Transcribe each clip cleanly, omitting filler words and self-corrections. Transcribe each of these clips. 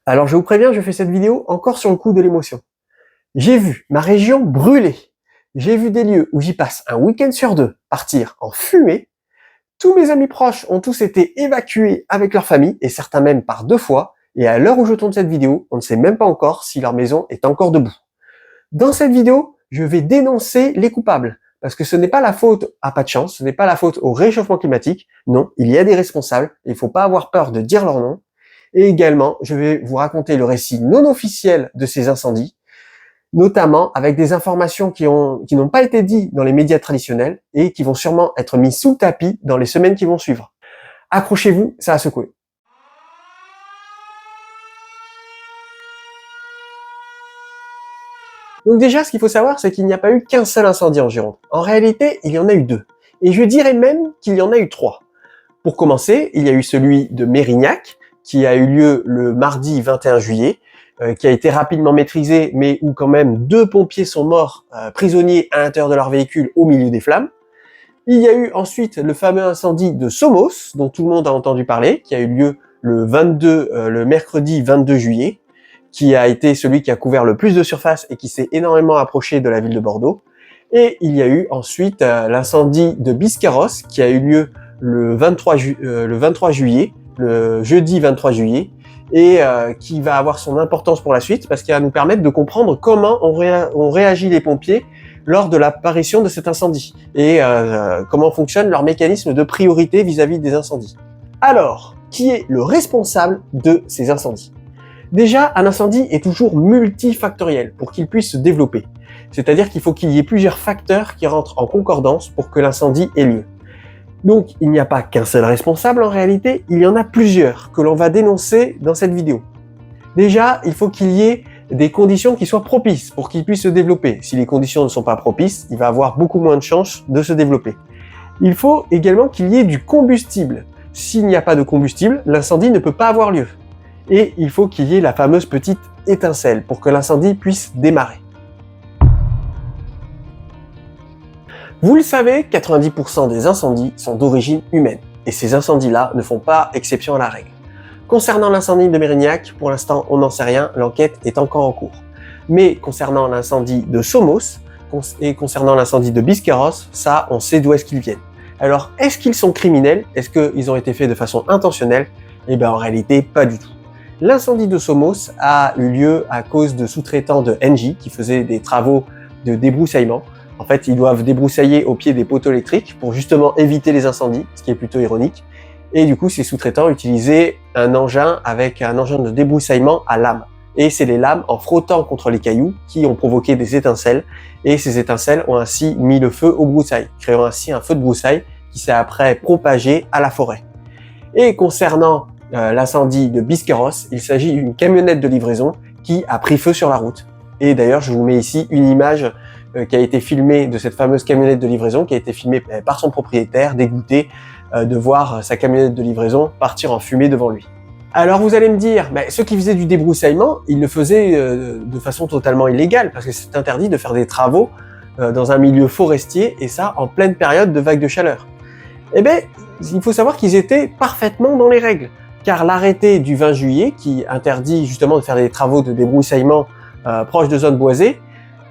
Alors je vous préviens, je fais cette vidéo encore sur le coup de l'émotion. J'ai vu ma région brûler. J'ai vu des lieux où j'y passe un week-end sur deux partir en fumée. Tous mes amis proches ont tous été évacués avec leur famille, et certains même par 2 fois. Et à l'heure où je tourne cette vidéo, on ne sait même pas encore si leur maison est encore debout. Dans cette vidéo, je vais dénoncer les coupables. Parce que ce n'est pas la faute à pas de chance, ce n'est pas la faute au réchauffement climatique. Non, il y a des responsables, et il ne faut pas avoir peur de dire leur nom. Et également, je vais vous raconter le récit non officiel de ces incendies, notamment avec des informations qui n'ont pas été dites dans les médias traditionnels et qui vont sûrement être mises sous le tapis dans les semaines qui vont suivre. Accrochez-vous, ça a secoué. Donc déjà, ce qu'il faut savoir, c'est qu'il n'y a pas eu qu'un seul incendie en Gironde. En réalité, il y en a eu 2. Et je dirais même qu'il y en a eu 3. Pour commencer, il y a eu celui de Mérignac, qui a eu lieu le mardi 21 juillet, qui a été rapidement maîtrisé, mais où quand même 2 pompiers sont morts prisonniers à l'intérieur de leur véhicule au milieu des flammes. Il y a eu ensuite le fameux incendie de Somos, dont tout le monde a entendu parler, qui a eu lieu le mercredi 22 juillet, qui a été celui qui a couvert le plus de surface et qui s'est énormément approché de la ville de Bordeaux. Et il y a eu ensuite l'incendie de Biscarrosse, qui a eu lieu le 23 juillet, le jeudi 23 juillet, et qui va avoir son importance pour la suite, parce qu'il va nous permettre de comprendre comment ont réagi les pompiers lors de l'apparition de cet incendie, et comment fonctionne leur mécanisme de priorité vis-à-vis des incendies. Alors, qui est le responsable de ces incendies ? Déjà, un incendie est toujours multifactoriel pour qu'il puisse se développer. C'est-à-dire qu'il faut qu'il y ait plusieurs facteurs qui rentrent en concordance pour que l'incendie ait lieu. Donc, il n'y a pas qu'un seul responsable en réalité, il y en a plusieurs que l'on va dénoncer dans cette vidéo. Déjà, il faut qu'il y ait des conditions qui soient propices pour qu'il puisse se développer. Si les conditions ne sont pas propices, il va avoir beaucoup moins de chances de se développer. Il faut également qu'il y ait du combustible. S'il n'y a pas de combustible, l'incendie ne peut pas avoir lieu. Et il faut qu'il y ait la fameuse petite étincelle pour que l'incendie puisse démarrer. Vous le savez, 90% des incendies sont d'origine humaine, et ces incendies-là ne font pas exception à la règle. Concernant l'incendie de Mérignac, pour l'instant on n'en sait rien, l'enquête est encore en cours. Mais concernant l'incendie de Somos et concernant l'incendie de Biscarrosse, ça on sait d'où est-ce qu'ils viennent. Alors est-ce qu'ils sont criminels? Est-ce qu'ils ont été faits de façon intentionnelle? Eh bien en réalité pas du tout. L'incendie de Somos a eu lieu à cause de sous-traitants de Engie qui faisaient des travaux de débroussaillement. En fait, ils doivent débroussailler au pied des poteaux électriques pour justement éviter les incendies, ce qui est plutôt ironique. Et du coup, ces sous-traitants utilisaient un engin avec un engin de débroussaillement à lames. Et c'est les lames, en frottant contre les cailloux, qui ont provoqué des étincelles. Et ces étincelles ont ainsi mis le feu aux broussailles, créant ainsi un feu de broussailles qui s'est après propagé à la forêt. Et concernant l'incendie de Biscarrosse, il s'agit d'une camionnette de livraison qui a pris feu sur la route. Et d'ailleurs, je vous mets ici une image qui a été filmée de cette fameuse camionnette de livraison, qui a été filmée par son propriétaire, dégoûté de voir sa camionnette de livraison partir en fumée devant lui. Alors vous allez me dire, ceux qui faisaient du débroussaillement, ils le faisaient de façon totalement illégale, parce que c'est interdit de faire des travaux dans un milieu forestier, et ça en pleine période de vague de chaleur. Eh bien, il faut savoir qu'ils étaient parfaitement dans les règles, car l'arrêté du 20 juillet, qui interdit justement de faire des travaux de débroussaillement proches de zones boisées,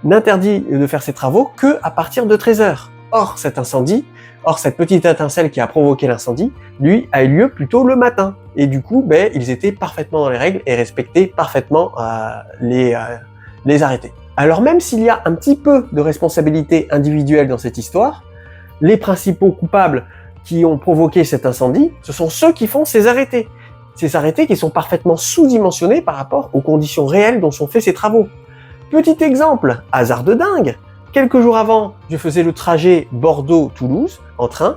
n'interdit de faire ces travaux que à partir de 13h. Or, cette petite étincelle qui a provoqué l'incendie, lui, a eu lieu plutôt le matin. Et du coup, ils étaient parfaitement dans les règles et respectaient parfaitement les arrêtés. Alors même s'il y a un petit peu de responsabilité individuelle dans cette histoire, les principaux coupables qui ont provoqué cet incendie, ce sont ceux qui font ces arrêtés. Ces arrêtés qui sont parfaitement sous-dimensionnés par rapport aux conditions réelles dont sont faits ces travaux. Petit exemple, hasard de dingue, quelques jours avant, je faisais le trajet Bordeaux-Toulouse en train,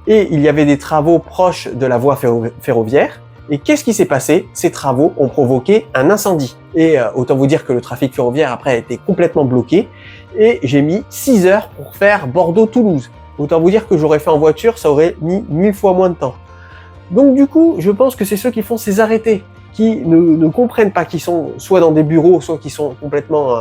et il y avait des travaux proches de la voie ferroviaire, et qu'est-ce qui s'est passé? Ces travaux ont provoqué un incendie. Et autant vous dire que le trafic ferroviaire après a été complètement bloqué, et j'ai mis 6 heures pour faire Bordeaux-Toulouse. Autant vous dire que j'aurais fait en voiture, ça aurait mis 1000 fois moins de temps. Donc du coup, je pense que c'est ceux qui font ces arrêtés, qui ne comprennent pas, qui sont soit dans des bureaux, soit qui sont complètement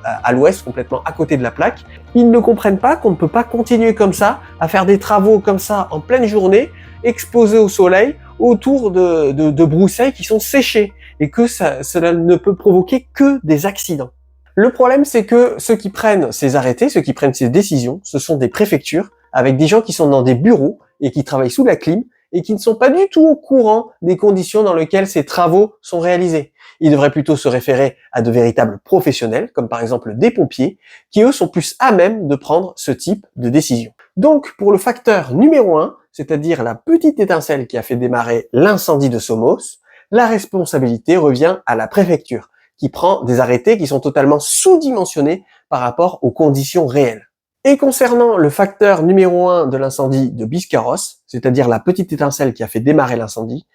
à l'ouest, complètement à côté de la plaque. Ils ne comprennent pas qu'on ne peut pas continuer comme ça, à faire des travaux comme ça en pleine journée, exposés au soleil, autour de broussailles qui sont séchées. et que cela ne peut provoquer que des accidents. Le problème, c'est que ceux qui prennent ces arrêtés, ceux qui prennent ces décisions, ce sont des préfectures avec des gens qui sont dans des bureaux et qui travaillent sous la clim et qui ne sont pas du tout au courant des conditions dans lesquelles ces travaux sont réalisés. Ils devraient plutôt se référer à de véritables professionnels, comme par exemple des pompiers, qui eux sont plus à même de prendre ce type de décision. Donc, pour le facteur numéro 1, c'est-à-dire la petite étincelle qui a fait démarrer l'incendie de Somos, la responsabilité revient à la préfecture, qui prend des arrêtés qui sont totalement sous-dimensionnés par rapport aux conditions réelles. Et concernant le facteur numéro 1 de l'incendie de Biscarrosse, c'est-à-dire la petite étincelle qui a fait démarrer l'incendie,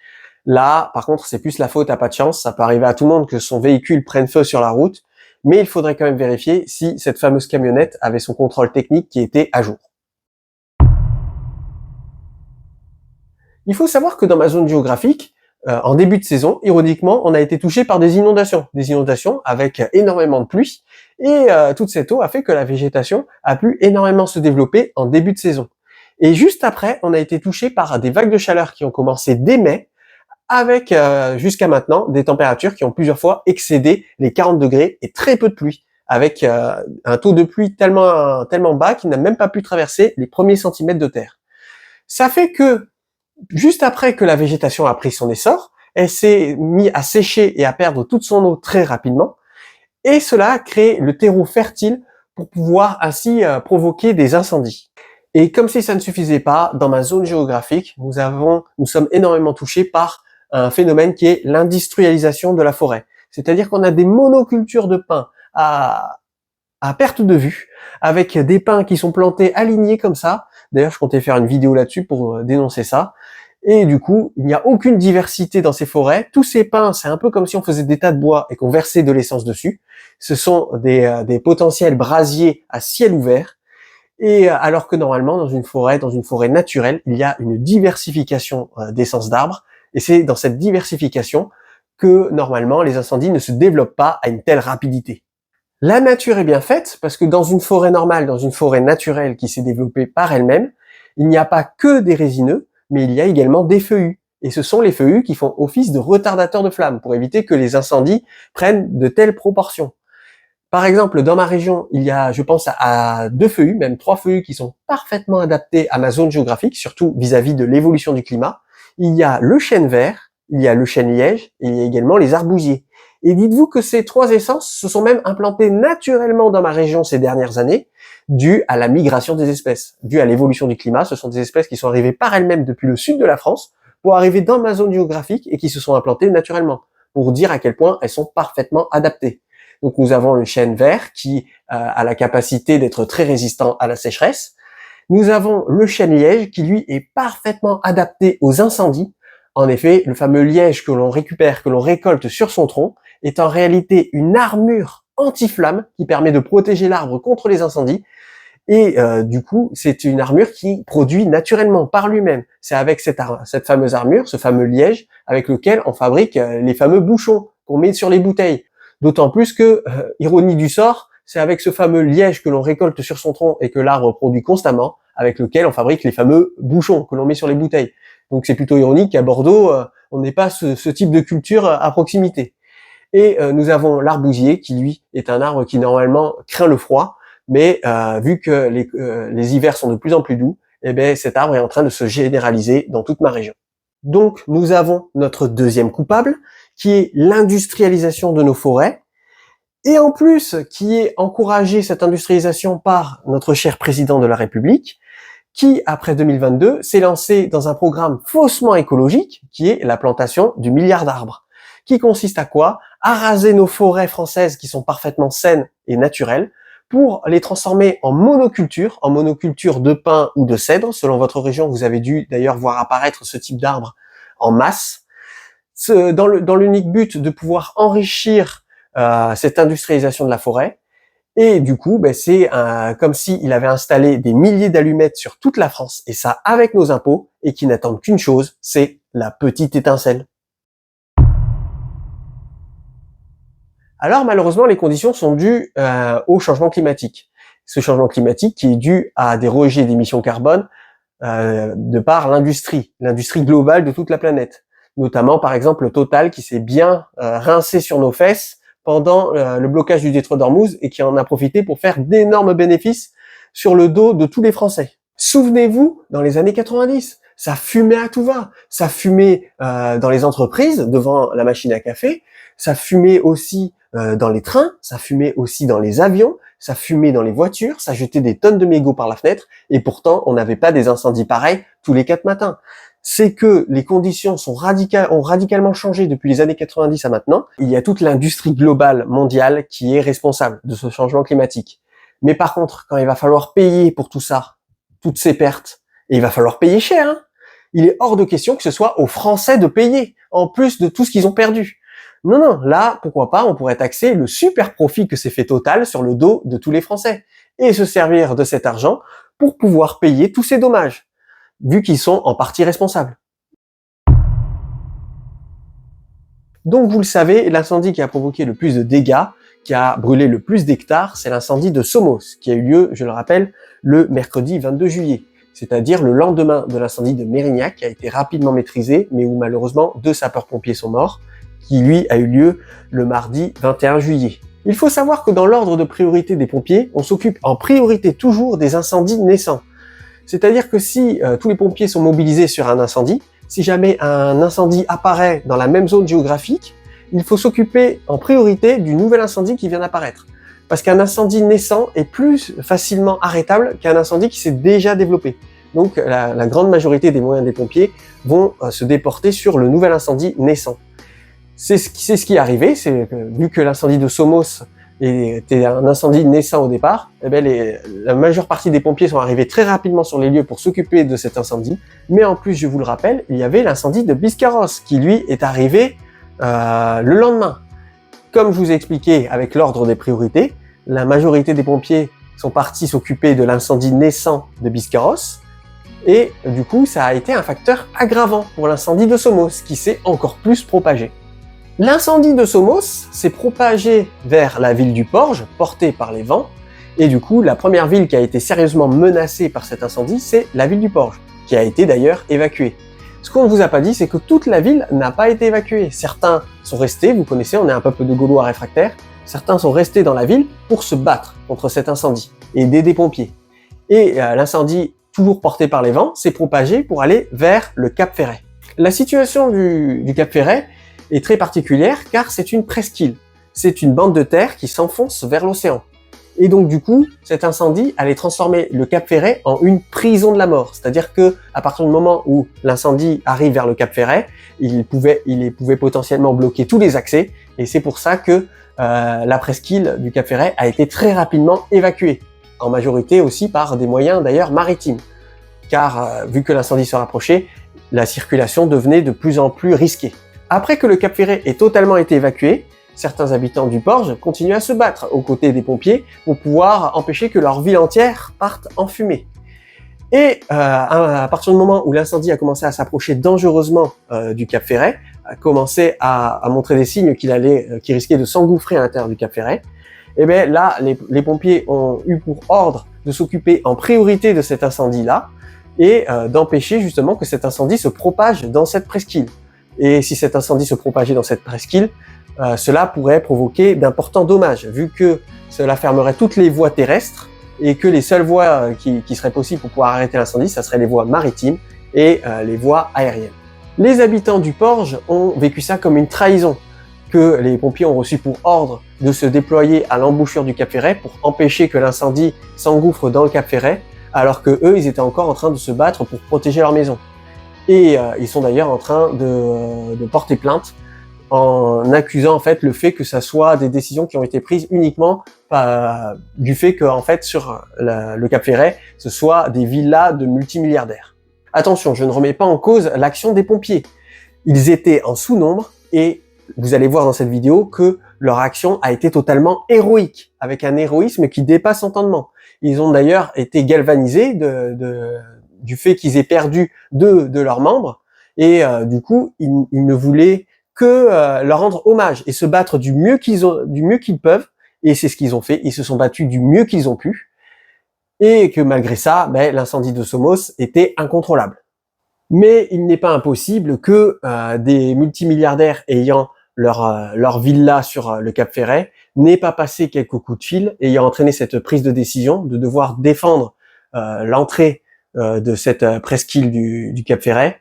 là, par contre, c'est plus la faute à pas de chance. Ça peut arriver à tout le monde que son véhicule prenne feu sur la route, mais il faudrait quand même vérifier si cette fameuse camionnette avait son contrôle technique qui était à jour. Il faut savoir que dans ma zone géographique, en début de saison, ironiquement, on a été touché par des inondations avec énormément de pluie, et toute cette eau a fait que la végétation a pu énormément se développer en début de saison. Et juste après, on a été touché par des vagues de chaleur qui ont commencé dès mai, avec jusqu'à maintenant des températures qui ont plusieurs fois excédé les 40 degrés et très peu de pluie, avec un taux de pluie tellement bas qu'il n'a même pas pu traverser les premiers centimètres de terre. Ça fait que juste après que la végétation a pris son essor, elle s'est mise à sécher et à perdre toute son eau très rapidement, et cela a créé le terreau fertile pour pouvoir ainsi provoquer des incendies. Et comme si ça ne suffisait pas, dans ma zone géographique, nous sommes énormément touchés par un phénomène qui est l'industrialisation de la forêt. C'est-à-dire qu'on a des monocultures de pins à perte de vue, avec des pins qui sont plantés alignés comme ça. D'ailleurs, je comptais faire une vidéo là-dessus pour dénoncer ça. Et du coup, il n'y a aucune diversité dans ces forêts. Tous ces pins, c'est un peu comme si on faisait des tas de bois et qu'on versait de l'essence dessus. Ce sont des potentiels brasiers à ciel ouvert. Et alors que normalement, dans une forêt naturelle, il y a une diversification d'essences d'arbres. Et c'est dans cette diversification que normalement, les incendies ne se développent pas à une telle rapidité. La nature est bien faite parce que dans une forêt normale, dans une forêt naturelle qui s'est développée par elle-même, il n'y a pas que des résineux, mais il y a également des feuillus. Et ce sont les feuillus qui font office de retardateurs de flammes pour éviter que les incendies prennent de telles proportions. Par exemple, dans ma région, il y a, je pense, à 2 feuillus, même 3 feuillus qui sont parfaitement adaptés à ma zone géographique, surtout vis-à-vis de l'évolution du climat. Il y a le chêne vert, il y a le chêne liège, et il y a également les arbousiers. Et dites-vous que ces 3 essences se sont même implantées naturellement dans ma région ces dernières années, dû à la migration des espèces, dû à l'évolution du climat. Ce sont des espèces qui sont arrivées par elles-mêmes depuis le sud de la France pour arriver dans ma zone géographique et qui se sont implantées naturellement, pour dire à quel point elles sont parfaitement adaptées. Donc nous avons le chêne vert qui a la capacité d'être très résistant à la sécheresse. Nous avons le chêne liège qui lui est parfaitement adapté aux incendies. En effet, le fameux liège que l'on récupère, que l'on récolte sur son tronc, est en réalité une armure anti-flamme qui permet de protéger l'arbre contre les incendies. Et du coup, c'est une armure qui produit naturellement par lui-même. C'est avec cette fameuse armure, ce fameux liège, avec lequel on fabrique les fameux bouchons qu'on met sur les bouteilles. D'autant plus que, ironie du sort, c'est avec ce fameux liège que l'on récolte sur son tronc et que l'arbre produit constamment, avec lequel on fabrique les fameux bouchons que l'on met sur les bouteilles. Donc c'est plutôt ironique qu'à Bordeaux, on n'ait pas ce type de culture à proximité. Et nous avons l'arbousier qui, lui, est un arbre qui normalement craint le froid, mais vu que les hivers sont de plus en plus doux, eh bien, cet arbre est en train de se généraliser dans toute ma région. Donc nous avons notre deuxième coupable, qui est l'industrialisation de nos forêts, et en plus qui est encouragée cette industrialisation par notre cher président de la République, qui, après 2022, s'est lancé dans un programme faussement écologique, qui est la plantation du milliard d'arbres, qui consiste à quoi? À raser nos forêts françaises qui sont parfaitement saines et naturelles, pour les transformer en monoculture de pin ou de cèdre. Selon votre région, vous avez dû d'ailleurs voir apparaître ce type d'arbre en masse, dans l'unique but de pouvoir enrichir cette industrialisation de la forêt. Et du coup, c'est comme s'il avait installé des milliers d'allumettes sur toute la France, et ça avec nos impôts, et qui n'attendent qu'une chose, c'est la petite étincelle. Alors malheureusement, les conditions sont dues au changement climatique. Ce changement climatique qui est dû à des rejets d'émissions carbone de par l'industrie globale de toute la planète. notamment par exemple Total qui s'est bien rincé sur nos fesses pendant le blocage du détroit d'Ormuz et qui en a profité pour faire d'énormes bénéfices sur le dos de tous les Français. Souvenez-vous, dans les années 90, ça fumait à tout va. Ça fumait dans les entreprises, devant la machine à café, ça fumait aussi dans les trains, ça fumait aussi dans les avions, ça fumait dans les voitures, ça jetait des tonnes de mégots par la fenêtre, et pourtant on n'avait pas des incendies pareils tous les 4 matins. C'est que les conditions ont radicalement changé depuis les années 90 à maintenant. Il y a toute l'industrie globale mondiale qui est responsable de ce changement climatique. Mais par contre, quand il va falloir payer pour tout ça, toutes ces pertes, et il va falloir payer cher, hein, il est hors de question que ce soit aux Français de payer, en plus de tout ce qu'ils ont perdu. Non, non, là, pourquoi pas, on pourrait taxer le super profit que s'est fait Total sur le dos de tous les Français, et se servir de cet argent pour pouvoir payer tous ces dommages, vu qu'ils sont en partie responsables. Donc vous le savez, l'incendie qui a provoqué le plus de dégâts, qui a brûlé le plus d'hectares, c'est l'incendie de Somos, qui a eu lieu, je le rappelle, le mercredi 22 juillet, c'est-à-dire le lendemain de l'incendie de Mérignac, qui a été rapidement maîtrisé, mais où malheureusement 2 sapeurs-pompiers sont morts, qui lui a eu lieu le mardi 21 juillet. Il faut savoir que dans l'ordre de priorité des pompiers, on s'occupe en priorité toujours des incendies naissants. C'est-à-dire que si tous les pompiers sont mobilisés sur un incendie, si jamais un incendie apparaît dans la même zone géographique, il faut s'occuper en priorité du nouvel incendie qui vient d'apparaître. Parce qu'un incendie naissant est plus facilement arrêtable qu'un incendie qui s'est déjà développé. Donc la grande majorité des moyens des pompiers vont se déporter sur le nouvel incendie naissant. C'est ce qui est arrivé, c'est que, vu que l'incendie de Somos était un incendie naissant au départ, eh bien la majeure partie des pompiers sont arrivés très rapidement sur les lieux pour s'occuper de cet incendie. Mais en plus, je vous le rappelle, il y avait l'incendie de Biscarrosse qui lui est arrivé le lendemain. Comme je vous ai expliqué avec l'ordre des priorités, la majorité des pompiers sont partis s'occuper de l'incendie naissant de Biscarrosse, et du coup ça a été un facteur aggravant pour l'incendie de Somos qui s'est encore plus propagé. L'incendie de Somos s'est propagé vers la ville du Porge, porté par les vents, et du coup la première ville qui a été sérieusement menacée par cet incendie, c'est la ville du Porge, qui a été d'ailleurs évacuée. Ce qu'on ne vous a pas dit, c'est que toute la ville n'a pas été évacuée. Certains sont restés, vous connaissez, on est un peuple de Gaulois réfractaires, certains sont restés dans la ville pour se battre contre cet incendie et aider des pompiers. Et l'incendie, toujours porté par les vents, s'est propagé pour aller vers le Cap Ferret. La situation du Cap Ferret est très particulière car c'est une presqu'île. C'est une bande de terre qui s'enfonce vers l'océan. Et donc du coup, cet incendie allait transformer le Cap Ferret en une prison de la mort. C'est-à-dire que à partir du moment où l'incendie arrive vers le Cap Ferret, il pouvait potentiellement bloquer tous les accès. Et c'est pour ça que la presqu'île du Cap Ferret a été très rapidement évacuée. En majorité aussi par des moyens d'ailleurs maritimes. Car vu que l'incendie se rapprochait, la circulation devenait de plus en plus risquée. Après que le Cap Ferret ait totalement été évacué, certains habitants du Porge continuent à se battre aux côtés des pompiers pour pouvoir empêcher que leur ville entière parte en fumée. Et à partir du moment où l'incendie a commencé à s'approcher dangereusement du Cap Ferret, a commencé à montrer des signes qu'il risquait de s'engouffrer à l'intérieur du Cap Ferret, et bien là, les pompiers ont eu pour ordre de s'occuper en priorité de cet incendie-là et d'empêcher justement que cet incendie se propage dans cette presqu'île. Et si cet incendie se propageait dans cette presqu'île, cela pourrait provoquer d'importants dommages, vu que cela fermerait toutes les voies terrestres et que les seules voies qui seraient possibles pour pouvoir arrêter l'incendie, ça serait les voies maritimes et les voies aériennes. Les habitants du Porge ont vécu ça comme une trahison, que les pompiers ont reçu pour ordre de se déployer à l'embouchure du Cap Ferret pour empêcher que l'incendie s'engouffre dans le Cap Ferret, alors que eux, ils étaient encore en train de se battre pour protéger leur maison. Et ils sont d'ailleurs en train de porter plainte en accusant en fait le fait que ça soit des décisions qui ont été prises uniquement du fait que en fait sur le Cap Ferret, ce soit des villas de multimilliardaires. Attention, je ne remets pas en cause l'action des pompiers. Ils étaient en sous-nombre et vous allez voir dans cette vidéo que leur action a été totalement héroïque, avec un héroïsme qui dépasse entendement. Ils ont d'ailleurs été galvanisés du fait qu'ils aient perdu 2 de leurs membres et du coup, ils ne voulaient que leur rendre hommage et se battre du mieux qu'ils peuvent, et c'est ce qu'ils ont fait. Ils se sont battus du mieux qu'ils ont pu, et que malgré ça, l'incendie de Somos était incontrôlable. Mais il n'est pas impossible que des multimilliardaires ayant leur villa sur le Cap Ferret n'aient pas passé quelques coups de fil ayant entraîné cette prise de décision de devoir défendre l'entrée de cette presqu'île du Cap Ferret,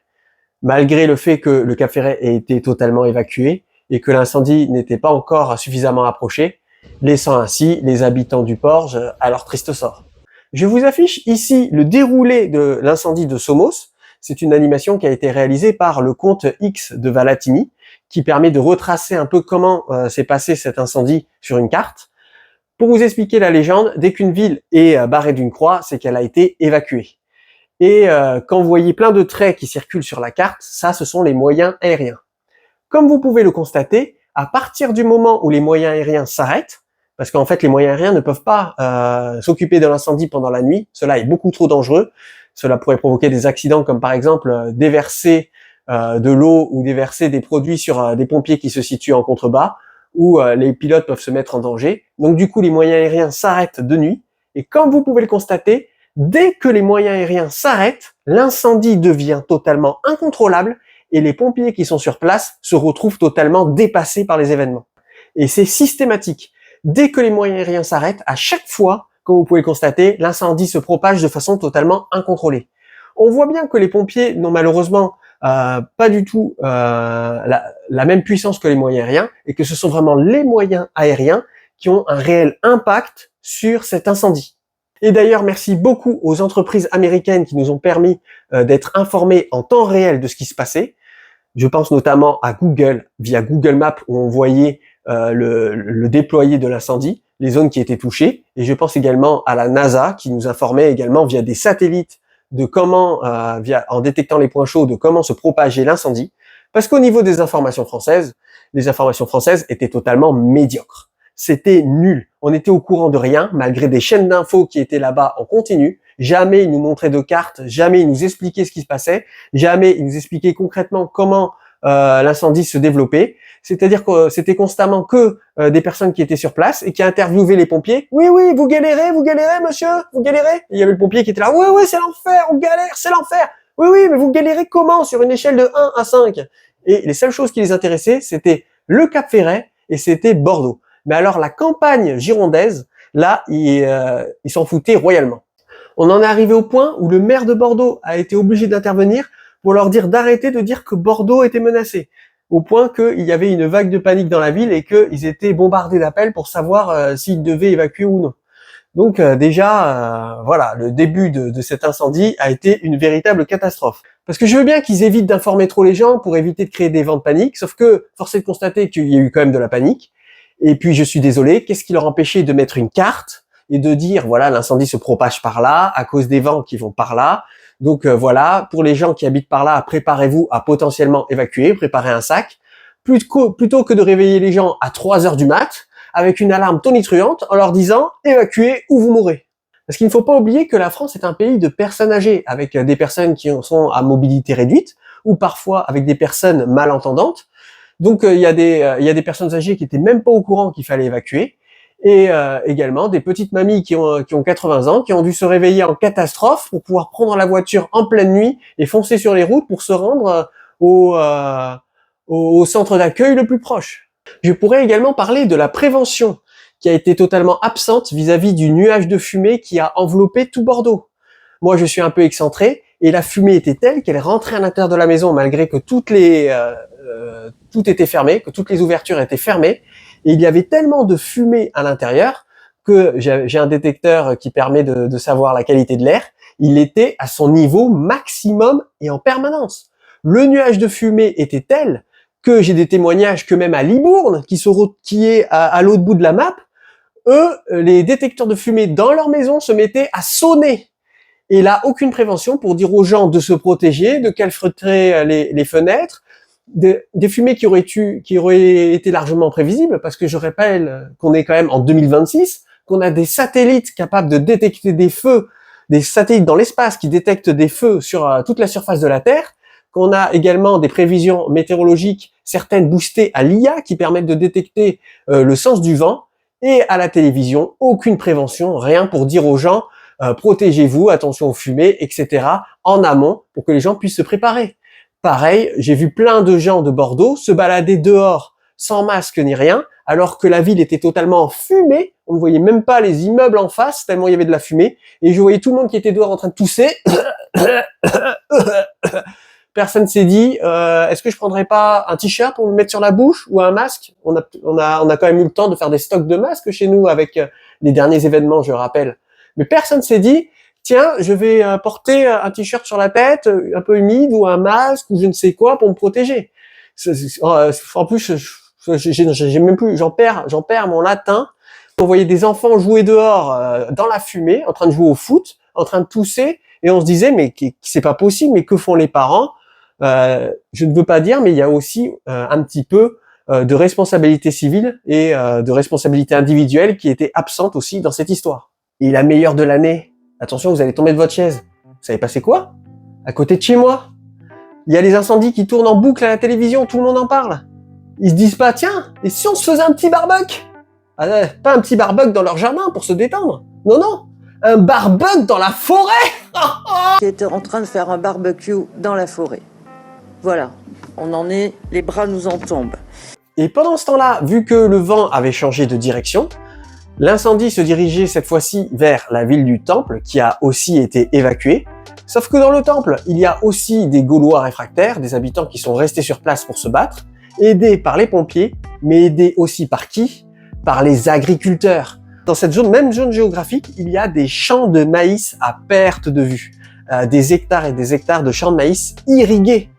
malgré le fait que le Cap Ferret ait été totalement évacué et que l'incendie n'était pas encore suffisamment approché, laissant ainsi les habitants du Porge à leur triste sort. Je vous affiche ici le déroulé de l'incendie de Somos. C'est une animation qui a été réalisée par le compte X de Valatini, qui permet de retracer un peu comment s'est passé cet incendie sur une carte. Pour vous expliquer la légende, dès qu'une ville est barrée d'une croix, c'est qu'elle a été évacuée. Et quand vous voyez plein de traits qui circulent sur la carte, ça, ce sont les moyens aériens. Comme vous pouvez le constater, à partir du moment où les moyens aériens s'arrêtent, parce qu'en fait les moyens aériens ne peuvent pas s'occuper de l'incendie pendant la nuit, cela est beaucoup trop dangereux, cela pourrait provoquer des accidents comme par exemple déverser de l'eau ou déverser des produits sur des pompiers qui se situent en contrebas, où les pilotes peuvent se mettre en danger. Donc du coup les moyens aériens s'arrêtent de nuit, et comme vous pouvez le constater, dès que les moyens aériens s'arrêtent, l'incendie devient totalement incontrôlable et les pompiers qui sont sur place se retrouvent totalement dépassés par les événements. Et c'est systématique. Dès que les moyens aériens s'arrêtent, à chaque fois, comme vous pouvez le constater, l'incendie se propage de façon totalement incontrôlée. On voit bien que les pompiers n'ont malheureusement pas du tout la même puissance que les moyens aériens et que ce sont vraiment les moyens aériens qui ont un réel impact sur cet incendie. Et d'ailleurs, merci beaucoup aux entreprises américaines qui nous ont permis d'être informés en temps réel de ce qui se passait. Je pense notamment à Google, via Google Maps, où on voyait le déployer de l'incendie, les zones qui étaient touchées. Et je pense également à la NASA, qui nous informait également via des satellites de comment, en détectant les points chauds, de comment se propageait l'incendie. Parce qu'au niveau des informations françaises, les informations françaises étaient totalement médiocres. C'était nul. On était au courant de rien, malgré des chaînes d'infos qui étaient là-bas en continu. Jamais ils nous montraient de cartes, jamais ils nous expliquaient ce qui se passait, jamais ils nous expliquaient concrètement comment l'incendie se développait. C'est-à-dire que c'était constamment que des personnes qui étaient sur place et qui interviewaient les pompiers. Oui, vous galérez, monsieur, vous galérez. Et il y avait le pompier qui était là, oui, c'est l'enfer, on galère, c'est l'enfer. Oui, mais vous galérez comment sur une échelle de 1 à 5? Et les seules choses qui les intéressaient, c'était le Cap Ferret et c'était Bordeaux. Mais alors la campagne girondaise, là, ils s'en foutaient royalement. On en est arrivé au point où le maire de Bordeaux a été obligé d'intervenir pour leur dire d'arrêter de dire que Bordeaux était menacé. Au point qu'il y avait une vague de panique dans la ville et qu'ils étaient bombardés d'appels pour savoir s'ils devaient évacuer ou non. Donc voilà, le début de cet incendie a été une véritable catastrophe. Parce que je veux bien qu'ils évitent d'informer trop les gens pour éviter de créer des vents de panique, sauf que force est de constater qu'il y a eu quand même de la panique. Et puis je suis désolé, qu'est-ce qui leur empêchait de mettre une carte et de dire voilà, l'incendie se propage par là à cause des vents qui vont par là. Donc voilà, pour les gens qui habitent par là, préparez-vous à potentiellement évacuer, préparez un sac, plutôt que de réveiller les gens à 3 heures du mat avec une alarme tonitruante en leur disant évacuez ou vous mourrez. Parce qu'il ne faut pas oublier que la France est un pays de personnes âgées, avec des personnes qui sont à mobilité réduite ou parfois avec des personnes malentendantes. Donc il y a des personnes âgées qui étaient même pas au courant qu'il fallait évacuer, et également des petites mamies qui ont 80 ans, qui ont dû se réveiller en catastrophe pour pouvoir prendre la voiture en pleine nuit et foncer sur les routes pour se rendre au centre d'accueil le plus proche. Je pourrais également parler de la prévention qui a été totalement absente vis-à-vis du nuage de fumée qui a enveloppé tout Bordeaux. Moi, je suis un peu excentré et la fumée était telle qu'elle rentrait à l'intérieur de la maison malgré que tout était fermé, que toutes les ouvertures étaient fermées. Et il y avait tellement de fumée à l'intérieur que j'ai un détecteur qui permet de savoir la qualité de l'air. Il était à son niveau maximum et en permanence. Le nuage de fumée était tel que j'ai des témoignages que même à Libourne, qui est à l'autre bout de la map, eux, les détecteurs de fumée dans leur maison se mettaient à sonner. Et là, aucune prévention pour dire aux gens de se protéger, de calfeutrer les fenêtres, des fumées qui auraient été largement prévisibles, parce que je rappelle qu'on est quand même en 2026, qu'on a des satellites capables de détecter des feux, des satellites dans l'espace qui détectent des feux sur toute la surface de la Terre, qu'on a également des prévisions météorologiques, certaines boostées à l'IA, qui permettent de détecter le sens du vent, et à la télévision, aucune prévention, rien pour dire aux gens protégez-vous, attention aux fumées, etc. en amont pour que les gens puissent se préparer. Pareil, j'ai vu plein de gens de Bordeaux se balader dehors sans masque ni rien, alors que la ville était totalement en fumée. On ne voyait même pas les immeubles en face, tellement il y avait de la fumée. Et je voyais tout le monde qui était dehors en train de tousser. Personne s'est dit, est-ce que je prendrais pas un t-shirt pour me mettre sur la bouche ou un masque? On a quand même eu le temps de faire des stocks de masques chez nous avec les derniers événements, je rappelle. Mais personne s'est dit, tiens, je vais porter un t-shirt sur la tête, un peu humide, ou un masque, ou je ne sais quoi pour me protéger. En plus, j'ai même plus, j'en perds mon latin. On voyait des enfants jouer dehors dans la fumée, en train de jouer au foot, en train de tousser, et on se disait mais c'est pas possible, mais que font les parents? Je ne veux pas dire, mais il y a aussi un petit peu de responsabilité civile et de responsabilité individuelle qui était absente aussi dans cette histoire. Et la meilleure de l'année, attention, vous allez tomber de votre chaise. Vous savez passer quoi? À côté de chez moi, il y a les incendies qui tournent en boucle à la télévision, tout le monde en parle. Ils se disent pas, tiens, et si on se faisait un petit barbecue? Pas un petit barbecue dans leur jardin pour se détendre. Non, non, un barbecue dans la forêt. Qui était en train de faire un barbecue dans la forêt. Voilà, on en est, les bras nous en tombent. Et pendant ce temps-là, vu que le vent avait changé de direction, l'incendie se dirigeait cette fois-ci vers la ville du Temple, qui a aussi été évacuée. Sauf que dans le Temple, il y a aussi des Gaulois réfractaires, des habitants qui sont restés sur place pour se battre, aidés par les pompiers, mais aidés aussi par qui? Par les agriculteurs. Dans cette même zone géographique, il y a des champs de maïs à perte de vue. Des hectares et des hectares de champs de maïs irrigués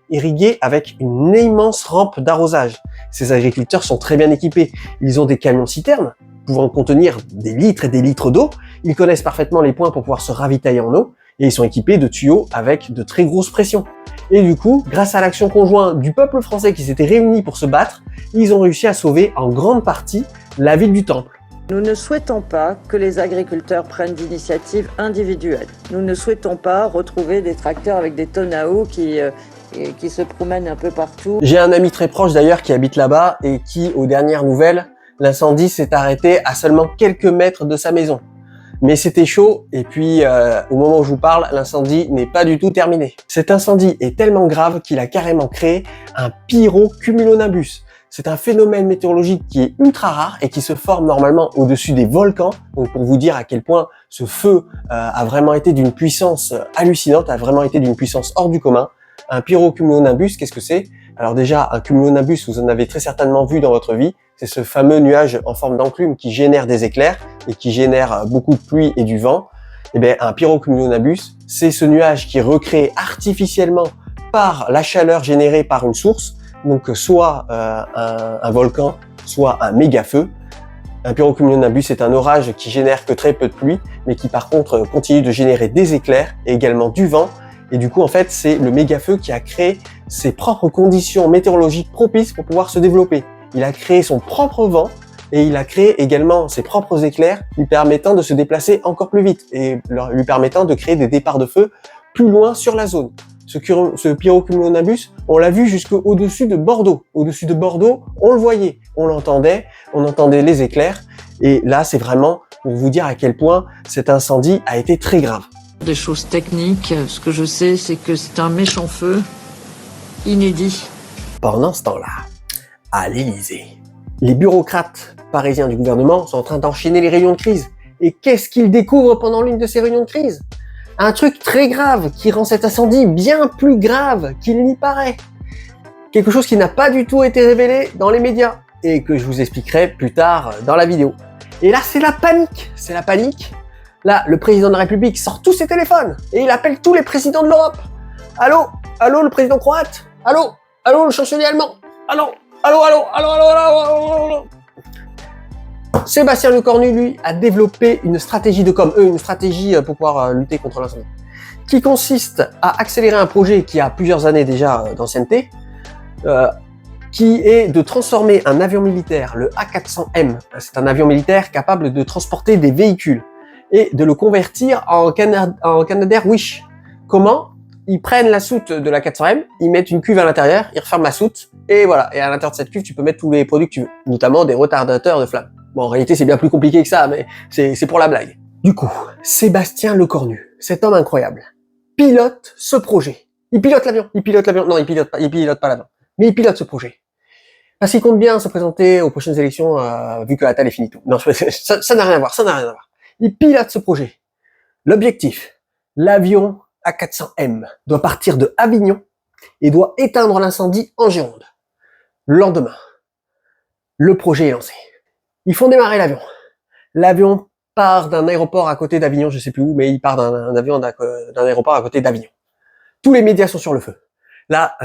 avec une immense rampe d'arrosage. Ces agriculteurs sont très bien équipés. Ils ont des camions-citernes pouvant contenir des litres et des litres d'eau. Ils connaissent parfaitement les points pour pouvoir se ravitailler en eau et ils sont équipés de tuyaux avec de très grosses pressions. Et du coup, grâce à l'action conjointe du peuple français qui s'était réuni pour se battre, ils ont réussi à sauver en grande partie la ville du Temple. Nous ne souhaitons pas que les agriculteurs prennent d'initiatives individuelles. Nous ne souhaitons pas retrouver des tracteurs avec des tonnes à eau qui se promènent un peu partout. J'ai un ami très proche d'ailleurs qui habite là-bas et qui, aux dernières nouvelles, l'incendie s'est arrêté à seulement quelques mètres de sa maison. Mais c'était chaud et puis au moment où je vous parle, l'incendie n'est pas du tout terminé. Cet incendie est tellement grave qu'il a carrément créé un pyrocumulonimbus. C'est un phénomène météorologique qui est ultra rare et qui se forme normalement au-dessus des volcans. Donc pour vous dire à quel point ce feu a vraiment été d'une puissance hallucinante, a vraiment été d'une puissance hors du commun. Un pyrocumulonimbus, qu'est-ce que c'est? Alors déjà, un cumulonimbus, vous en avez très certainement vu dans votre vie. C'est ce fameux nuage en forme d'enclume qui génère des éclairs et qui génère beaucoup de pluie et du vent. Eh bien, un pyrocumulonimbus, c'est ce nuage qui est recréé artificiellement par la chaleur générée par une source. Donc soit un volcan, soit un méga feu. Un pyrocumulonimbus est un orage qui génère que très peu de pluie, mais qui par contre continue de générer des éclairs et également du vent. Et du coup, en fait, c'est le méga feu qui a créé ses propres conditions météorologiques propices pour pouvoir se développer. Il a créé son propre vent et il a créé également ses propres éclairs lui permettant de se déplacer encore plus vite et lui permettant de créer des départs de feu plus loin sur la zone. Ce pyrocumulonimbus, on l'a vu jusqu'au-dessus de Bordeaux. Au-dessus de Bordeaux, on le voyait, on l'entendait, on entendait les éclairs. Et là, c'est vraiment pour vous dire à quel point cet incendie a été très grave. Des choses techniques, ce que je sais, c'est que c'est un méchant feu inédit. Pendant ce temps-là, à l'Élysée, les bureaucrates parisiens du gouvernement sont en train d'enchaîner les réunions de crise. Et qu'est-ce qu'ils découvrent pendant l'une de ces réunions de crise? Un truc très grave qui rend cet incendie bien plus grave qu'il n'y paraît. Quelque chose qui n'a pas du tout été révélé dans les médias et que je vous expliquerai plus tard dans la vidéo. Et là, c'est la panique. C'est la panique. Là, le président de la République sort tous ses téléphones et il appelle tous les présidents de l'Europe. Allô? Allô, le président croate? Allô? Allô, le chancelier allemand? Allô? Allô, allô, allô, allô, allô, allô, allô. Sébastien Lecornu, lui, a développé une stratégie de com, une stratégie pour pouvoir lutter contre l'incendie, qui consiste à accélérer un projet qui a plusieurs années déjà d'ancienneté, qui est de transformer un avion militaire, le A400M, c'est un avion militaire capable de transporter des véhicules, et de le convertir en Canadair Wish. Comment? Ils prennent la soute de la 400M, ils mettent une cuve à l'intérieur, ils referment la soute, et voilà. Et à l'intérieur de cette cuve, tu peux mettre tous les produits que tu veux, notamment des retardateurs de flamme. Bon, en réalité, c'est bien plus compliqué que ça, mais c'est pour la blague. Du coup, Sébastien Lecornu, cet homme incroyable, pilote ce projet. Il pilote l'avion. Non, il pilote pas l'avion. Mais il pilote ce projet. Parce qu'il compte bien se présenter aux prochaines élections, vu que la table est finie tout. Non, ça n'a rien à voir, Il pilote ce projet. L'objectif, l'avion A400M doit partir de Avignon et doit éteindre l'incendie en Gironde. Le lendemain, le projet est lancé. Ils font démarrer l'avion. L'avion part d'un aéroport à côté d'Avignon, je sais plus où, mais il part d'un aéroport à côté d'Avignon. Tous les médias sont sur le feu. Là,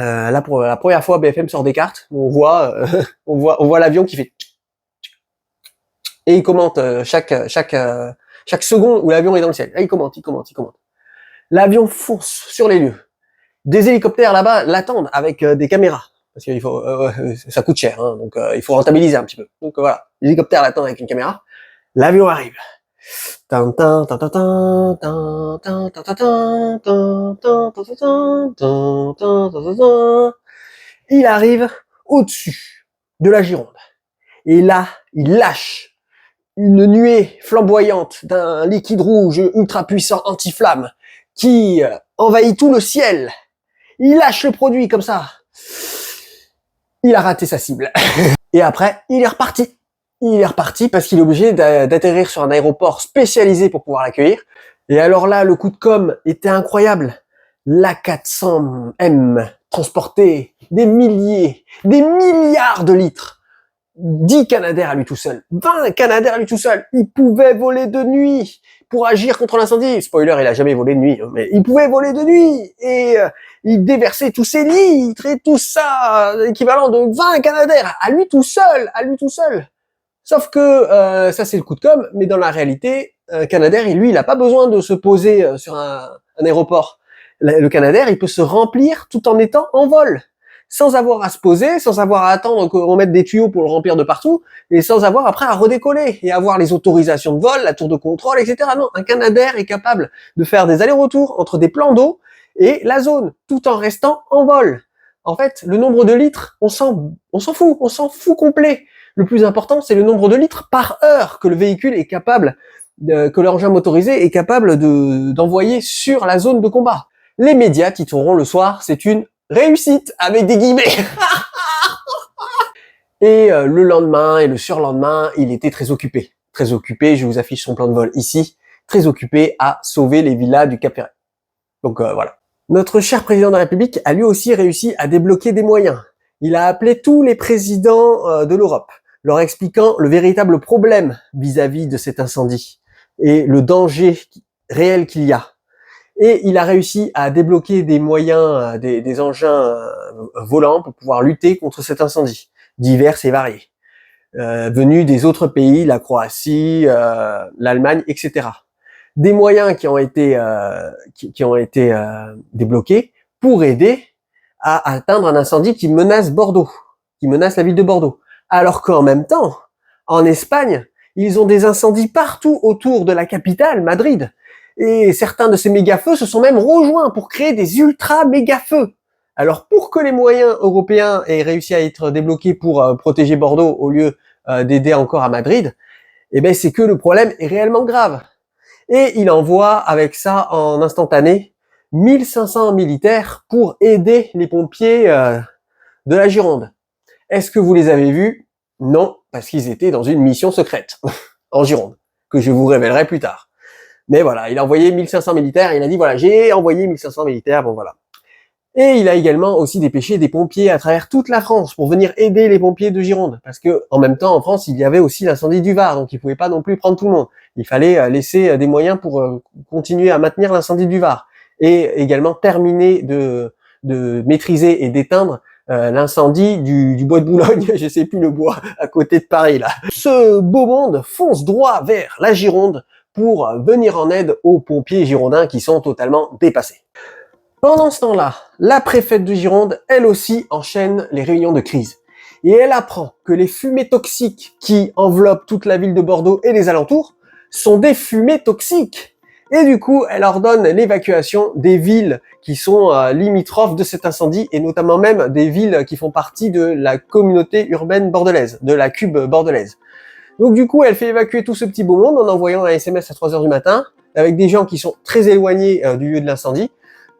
pour la première fois, BFM sort des cartes. On voit l'avion qui fait et il commente chaque seconde où l'avion est dans le ciel. Là, il commente. L'avion fonce sur les lieux. Des hélicoptères là-bas l'attendent avec des caméras parce qu'il faut, ça coûte cher, hein, donc il faut rentabiliser un petit peu. Donc voilà, l'hélicoptère l'attend avec une caméra. L'avion arrive. Il arrive au-dessus de la Gironde. Et là, il lâche une nuée flamboyante d'un liquide rouge ultra puissant anti-flamme qui envahit tout le ciel. Il lâche le produit comme ça. Il a raté sa cible. Et après, il est reparti. Parce qu'il est obligé d'atterrir sur un aéroport spécialisé pour pouvoir l'accueillir. Et alors là, le coup de com' était incroyable. L'A400M transportait des milliers, des milliards de litres. 10 Canadair à lui tout seul, 20 Canadair à lui tout seul. Il pouvait voler de nuit pour agir contre l'incendie. Spoiler, il a jamais volé de nuit, mais il pouvait voler de nuit et il déversait tous ses litres et tout ça, équivalent de 20 Canadair à lui tout seul. Sauf que ça c'est le coup de com', mais dans la réalité, Canadair, lui, il a pas besoin de se poser sur un aéroport. Le Canadair, il peut se remplir tout en étant en vol, sans avoir à se poser, sans avoir à attendre qu'on mette des tuyaux pour le remplir de partout, et sans avoir après à redécoller et avoir les autorisations de vol, la tour de contrôle, etc. Non, un Canadair est capable de faire des allers-retours entre des plans d'eau et la zone, tout en restant en vol. En fait, le nombre de litres, on s'en fout complet. Le plus important, c'est le nombre de litres par heure que le véhicule est capable, que l'engin motorisé est capable d'envoyer sur la zone de combat. Les médias titreront le soir, c'est une réussite, avec des guillemets. Et le lendemain et le surlendemain, il était très occupé, je vous affiche son plan de vol ici, très occupé à sauver les villas du Cap-Ferret. Donc voilà. Notre cher président de la République a lui aussi réussi à débloquer des moyens. Il a appelé tous les présidents de l'Europe, leur expliquant le véritable problème vis-à-vis de cet incendie et le danger réel qu'il y a. Et il a réussi à débloquer des moyens, des engins volants pour pouvoir lutter contre cet incendie, divers et variés, venus des autres pays, la Croatie, l'Allemagne, etc. Des moyens qui ont été débloqués pour aider à atteindre un incendie qui menace Bordeaux, qui menace la ville de Bordeaux. Alors qu'en même temps, en Espagne, ils ont des incendies partout autour de la capitale, Madrid. Et certains de ces méga-feux se sont même rejoints pour créer des ultra-méga-feux. Alors pour que les moyens européens aient réussi à être débloqués pour protéger Bordeaux au lieu d'aider encore à Madrid, eh ben c'est que le problème est réellement grave. Et il envoie avec ça en instantané 1500 militaires pour aider les pompiers de la Gironde. Est-ce que vous les avez vus? Non, parce qu'ils étaient dans une mission secrète en Gironde, que je vous révélerai plus tard. Mais voilà, il a envoyé 1500 militaires, il a dit voilà, j'ai envoyé 1500 militaires, bon voilà. Et il a également aussi dépêché des pompiers à travers toute la France pour venir aider les pompiers de Gironde. Parce que, en même temps, en France, il y avait aussi l'incendie du Var, donc il pouvait pas non plus prendre tout le monde. Il fallait laisser des moyens pour continuer à maintenir l'incendie du Var. Et également terminer de maîtriser et d'éteindre l'incendie du bois de Boulogne, je sais plus le bois, à côté de Paris, là. Ce beau monde fonce droit vers la Gironde pour venir en aide aux pompiers girondins qui sont totalement dépassés. Pendant ce temps-là, la préfète de Gironde, elle aussi, enchaîne les réunions de crise. Et elle apprend que les fumées toxiques qui enveloppent toute la ville de Bordeaux et les alentours sont des fumées toxiques. Et du coup, elle ordonne l'évacuation des villes qui sont limitrophes de cet incendie, et notamment même des villes qui font partie de la communauté urbaine bordelaise, de la Cube bordelaise. Donc du coup, elle fait évacuer tout ce petit beau monde en envoyant un SMS à 3h du matin, avec des gens qui sont très éloignés du lieu de l'incendie,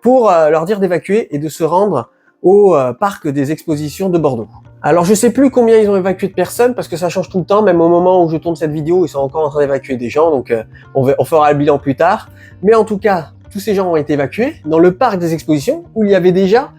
pour leur dire d'évacuer et de se rendre au parc des expositions de Bordeaux. Alors je sais plus combien ils ont évacué de personnes parce que ça change tout le temps, même au moment où je tourne cette vidéo, ils sont encore en train d'évacuer des gens, donc on fera le bilan plus tard. Mais en tout cas, tous ces gens ont été évacués dans le parc des expositions où il y avait déjà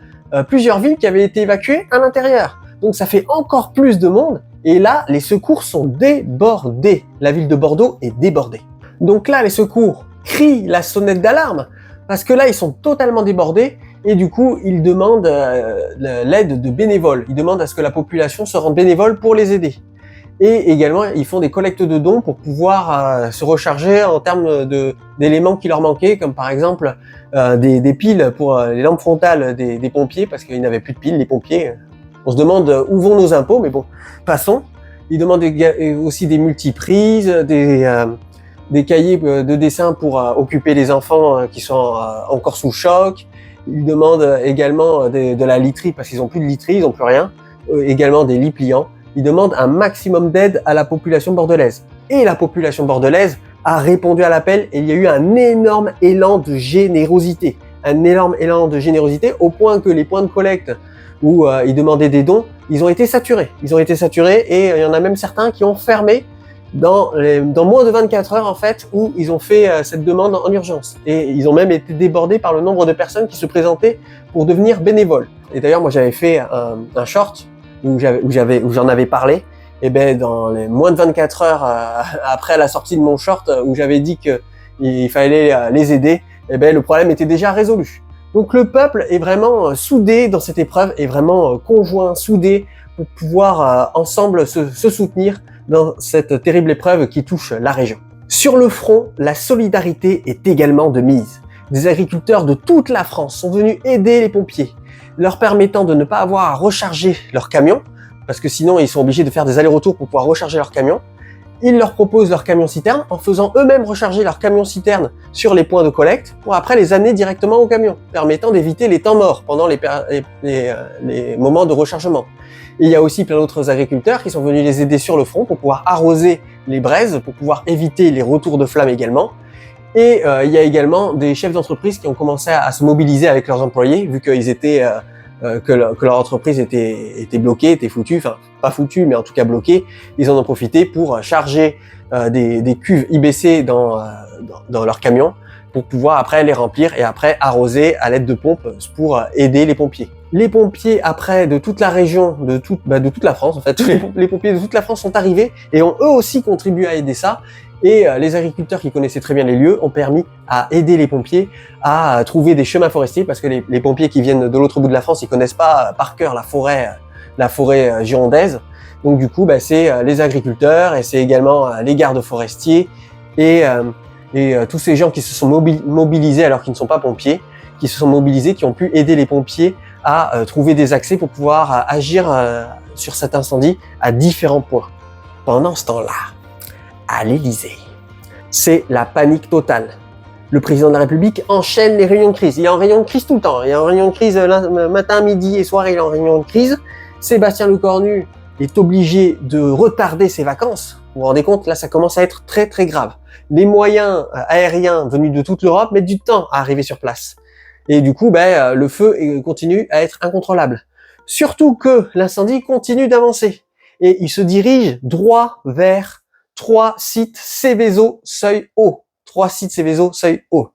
plusieurs villes qui avaient été évacuées à l'intérieur. Donc ça fait encore plus de monde et là, les secours sont débordés. La ville de Bordeaux est débordée. Donc là, les secours crient la sonnette d'alarme parce que là, ils sont totalement débordés et du coup, ils demandent l'aide de bénévoles. Ils demandent à ce que la population se rende bénévole pour les aider. Et également, ils font des collectes de dons pour pouvoir se recharger en termes d'éléments qui leur manquaient, comme par exemple des piles pour les lampes frontales des pompiers, parce qu'ils n'avaient plus de piles, les pompiers. On se demande où vont nos impôts, mais bon, passons. Ils demandent aussi des multiprises, des cahiers de dessin pour occuper les enfants qui sont encore sous choc. Ils demandent également de la literie, parce qu'ils n'ont plus de literie, ils n'ont plus rien. Également des lits pliants. Ils demandent un maximum d'aide à la population bordelaise. Et la population bordelaise a répondu à l'appel et il y a eu un énorme élan de générosité. Un énorme élan de générosité au point que les points de collecte où ils demandaient des dons, ils ont été saturés. Ils ont été saturés et il y en a même certains qui ont fermé dans moins de 24 heures en fait, où ils ont fait cette demande en urgence. Et ils ont même été débordés par le nombre de personnes qui se présentaient pour devenir bénévoles. Et d'ailleurs, moi j'avais fait un short où j'en avais parlé. Et ben dans les moins de 24 heures après la sortie de mon short où j'avais dit que il fallait les aider, et ben le problème était déjà résolu. Donc le peuple est vraiment soudé dans cette épreuve, est vraiment conjoint, soudé pour pouvoir ensemble se soutenir dans cette terrible épreuve qui touche la région. Sur le front, la solidarité est également de mise. Des agriculteurs de toute la France sont venus aider les pompiers, leur permettant de ne pas avoir à recharger leurs camions, parce que sinon ils sont obligés de faire des allers-retours pour pouvoir recharger leurs camions. Ils leur proposent leurs camions-citernes en faisant eux-mêmes recharger leurs camions-citernes sur les points de collecte pour après les amener directement au camion, permettant d'éviter les temps morts pendant les moments de rechargement. Et il y a aussi plein d'autres agriculteurs qui sont venus les aider sur le front pour pouvoir arroser les braises, pour pouvoir éviter les retours de flammes également. Et il y a également des chefs d'entreprise qui ont commencé à se mobiliser avec leurs employés, vu qu'ils étaient que leur entreprise était bloquée, était foutue, enfin pas foutue, mais en tout cas bloquée. Ils en ont profité pour charger des cuves IBC dans leurs camions pour pouvoir après les remplir et après arroser à l'aide de pompes pour aider les pompiers. Les pompiers après de toute la région, de toute la France en fait, tous les pompiers de toute la France sont arrivés et ont eux aussi contribué à aider ça. Et les agriculteurs qui connaissaient très bien les lieux ont permis à aider les pompiers à trouver des chemins forestiers parce que les pompiers qui viennent de l'autre bout de la France, ils connaissent pas par cœur la forêt girondaise. Donc du coup, c'est les agriculteurs et c'est également les gardes forestiers et tous ces gens qui se sont mobilisés alors qu'ils ne sont pas pompiers, qui se sont mobilisés, qui ont pu aider les pompiers à trouver des accès pour pouvoir agir sur cet incendie à différents points. Pendant ce temps-là, à l'Élysée, c'est la panique totale. Le président de la République enchaîne les réunions de crise. Il est en réunion de crise tout le temps. Il est en réunion de crise matin, midi et soir, il est en réunion de crise. Sébastien Lecornu est obligé de retarder ses vacances. Vous vous rendez compte, là, ça commence à être très très grave. Les moyens aériens venus de toute l'Europe mettent du temps à arriver sur place. Et du coup, le feu continue à être incontrôlable. Surtout que l'incendie continue d'avancer. Et il se dirige droit vers 3 sites Seveso seuil haut. 3 sites Seveso seuil haut.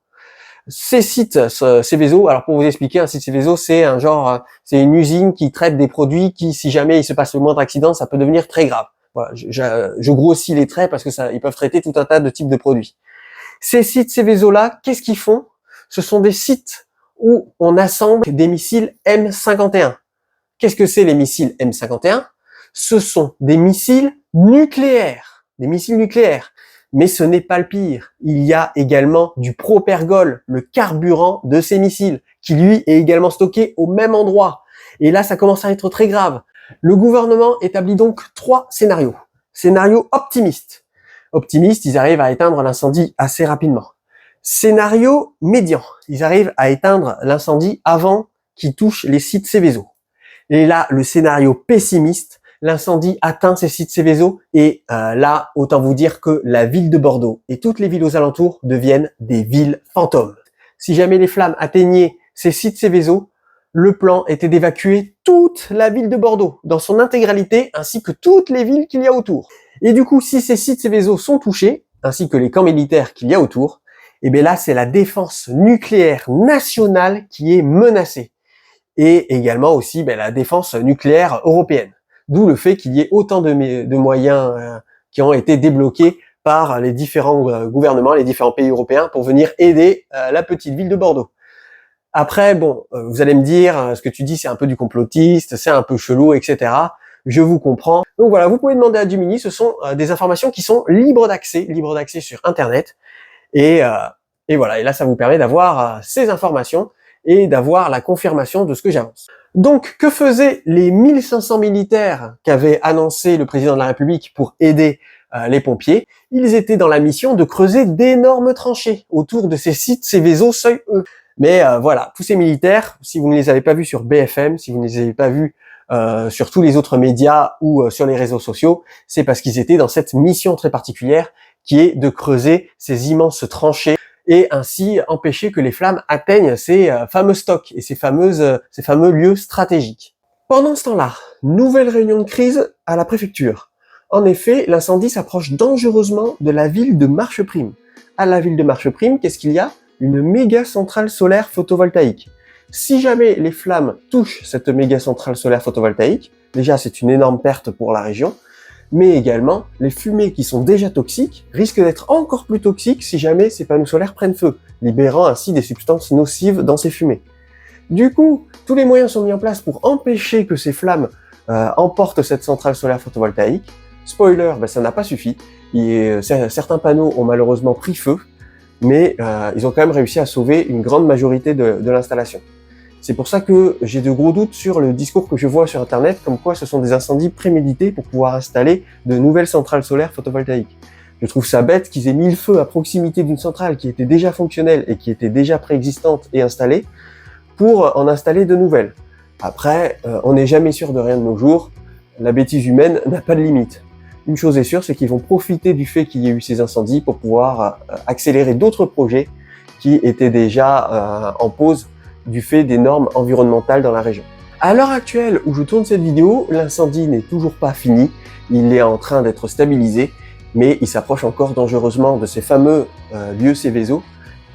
Ces sites Seveso, alors pour vous expliquer, un site Seveso, c'est c'est une usine qui traite des produits qui, si jamais il se passe le moindre accident, ça peut devenir très grave. Voilà, je grossis les traits parce que ils peuvent traiter tout un tas de types de produits. Ces sites Seveso-là, qu'est-ce qu'ils font? Ce sont des sites où on assemble des missiles M51. Qu'est-ce que c'est les missiles M51? Ce sont des missiles nucléaires. Des missiles nucléaires. Mais ce n'est pas le pire. Il y a également du propergol, le carburant de ces missiles, qui lui est également stocké au même endroit. Et là, ça commence à être très grave. Le gouvernement établit donc 3 scénarios. Scénario optimiste. Optimiste, ils arrivent à éteindre l'incendie assez rapidement. Scénario médian. Ils arrivent à éteindre l'incendie avant qu'il touche les sites Seveso. Et là, le scénario pessimiste, l'incendie atteint ces sites Seveso et là, autant vous dire que la ville de Bordeaux et toutes les villes aux alentours deviennent des villes fantômes. Si jamais les flammes atteignaient ces sites Seveso, le plan était d'évacuer toute la ville de Bordeaux, dans son intégralité, ainsi que toutes les villes qu'il y a autour. Et du coup, si ces sites Seveso sont touchés, ainsi que les camps militaires qu'il y a autour, et bien là, c'est la défense nucléaire nationale qui est menacée. Et également aussi la défense nucléaire européenne. D'où le fait qu'il y ait autant de moyens qui ont été débloqués par les différents gouvernements, les différents pays européens pour venir aider la petite ville de Bordeaux. Après, bon, vous allez me dire, ce que tu dis c'est un peu du complotiste, c'est un peu chelou, etc. Je vous comprends. Donc voilà, vous pouvez demander à Dumini, ce sont des informations qui sont libres d'accès sur Internet. Et voilà, et là ça vous permet d'avoir ces informations et d'avoir la confirmation de ce que j'avance. Donc, que faisaient les 1500 militaires qu'avait annoncé le président de la République pour aider les pompiers? Ils étaient dans la mission de creuser d'énormes tranchées autour de ces sites Seveso seuil E. Mais voilà, tous ces militaires, si vous ne les avez pas vus sur BFM, si vous ne les avez pas vus sur tous les autres médias ou sur les réseaux sociaux, c'est parce qu'ils étaient dans cette mission très particulière qui est de creuser ces immenses tranchées et ainsi empêcher que les flammes atteignent ces fameux stocks et ces fameux lieux stratégiques. Pendant ce temps-là, nouvelle réunion de crise à la préfecture. En effet, l'incendie s'approche dangereusement de la ville de Marcheprime. À la ville de Marcheprime, qu'est-ce qu'il y a? Une méga centrale solaire photovoltaïque. Si jamais les flammes touchent cette méga centrale solaire photovoltaïque, déjà c'est une énorme perte pour la région, mais également les fumées qui sont déjà toxiques risquent d'être encore plus toxiques si jamais ces panneaux solaires prennent feu, libérant ainsi des substances nocives dans ces fumées. Du coup, tous les moyens sont mis en place pour empêcher que ces flammes emportent cette centrale solaire photovoltaïque. Spoiler, ça n'a pas suffi. Certains panneaux ont malheureusement pris feu, mais ils ont quand même réussi à sauver une grande majorité de l'installation. C'est pour ça que j'ai de gros doutes sur le discours que je vois sur Internet, comme quoi ce sont des incendies prémédités pour pouvoir installer de nouvelles centrales solaires photovoltaïques. Je trouve ça bête qu'ils aient mis le feu à proximité d'une centrale qui était déjà fonctionnelle et qui était déjà préexistante et installée pour en installer de nouvelles. Après, on n'est jamais sûr de rien de nos jours. La bêtise humaine n'a pas de limite. Une chose est sûre, c'est qu'ils vont profiter du fait qu'il y ait eu ces incendies pour pouvoir accélérer d'autres projets qui étaient déjà en pause du fait des normes environnementales dans la région. À l'heure actuelle où je tourne cette vidéo, l'incendie n'est toujours pas fini, il est en train d'être stabilisé, mais il s'approche encore dangereusement de ces fameux lieux Seveso,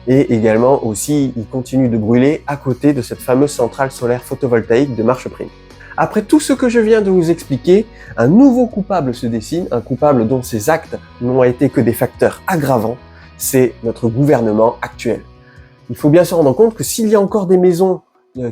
et également aussi il continue de brûler à côté de cette fameuse centrale solaire photovoltaïque de Marcheprime. Après tout ce que je viens de vous expliquer, un nouveau coupable se dessine, un coupable dont ces actes n'ont été que des facteurs aggravants, c'est notre gouvernement actuel. Il faut bien se rendre compte que s'il y a encore des maisons